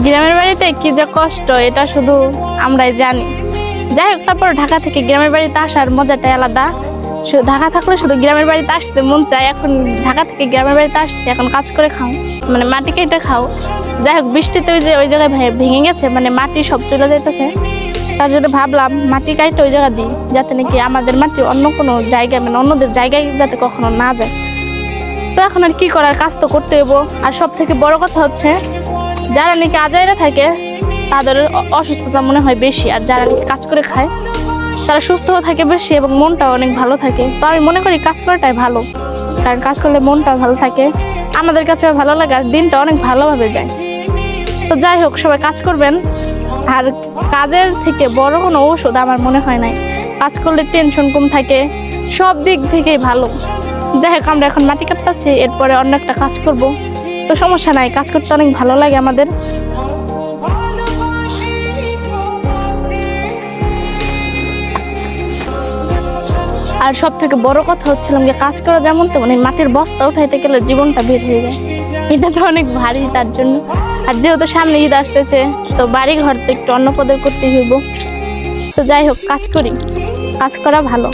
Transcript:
গ্রামের বাড়িতে কি যে কষ্ট এটা শুধু আমরাই জানি। যাই হোক, তারপর ঢাকা থেকে গ্রামের বাড়িতে আসার মজাটাই আলাদা। ঢাকা থাকলে শুধু গ্রামের বাড়িতে আসতে মন চায়, এখন ঢাকা থেকে গ্রামের বাড়িতে আসছে, এখন কাজ করে খাও, মানে মাটি কেটে খাও। যাই হোক, বৃষ্টিতে ওই জায়গায় ভেঙে গেছে, মানে মাটি সব চলে যাইতেছে। তার জন্য ভাবলাম মাটি কাটতে ওই জায়গা দিই, যাতে নাকি আমাদের মাটি অন্য কোনো জায়গায়, মানে অন্যদের জায়গায় যাতে কখনো না যায়। তো এখন আর কি করার, কাজ তো করতে হইব। আর সব থেকে বড় কথা হচ্ছে, যারা নাকি আজাইরা থাকে তাদের অসুস্থতা মনে হয় বেশি, আর যারা নাকি কাজ করে খায় তারা সুস্থও থাকে বেশি এবং মনটাও অনেক ভালো থাকে। তো আমি মনে করি কাজ করাটাই ভালো, কারণ কাজ করলে মনটাও ভালো থাকে, আমাদের কাছে ভালো লাগে, আর দিনটা অনেক ভালোভাবে যায়। তো যাই হোক, সবাই কাজ করবেন। আর কাজের থেকে বড় কোনো ঔষধ আমার মনে হয় নাই। কাজ করলে টেনশন কম থাকে, সব দিক থেকেই ভালো। যাই হোক, আমরা এখন মাটি কাটতেছি, এরপরে অন্য একটা কাজ করব। তো সমস্যা নাই, কাজ করতে অনেক ভালো লাগে আমাদের। আর সব থেকে বড় কথা হচ্ছিল যে কাজ করা যেমন, তো মানে মাটির বস্তা উঠাইতে গেলে জীবনটা বের হয়ে যায়, এটা তো অনেক ভারী। তার জন্য, আর যেহেতু সামনে ঈদ আসতেছে, তো বাড়ি ঘর তো একটু অন্য পদের করতেই হইব। তো যাই হোক, কাজ করি, কাজ করা ভালো।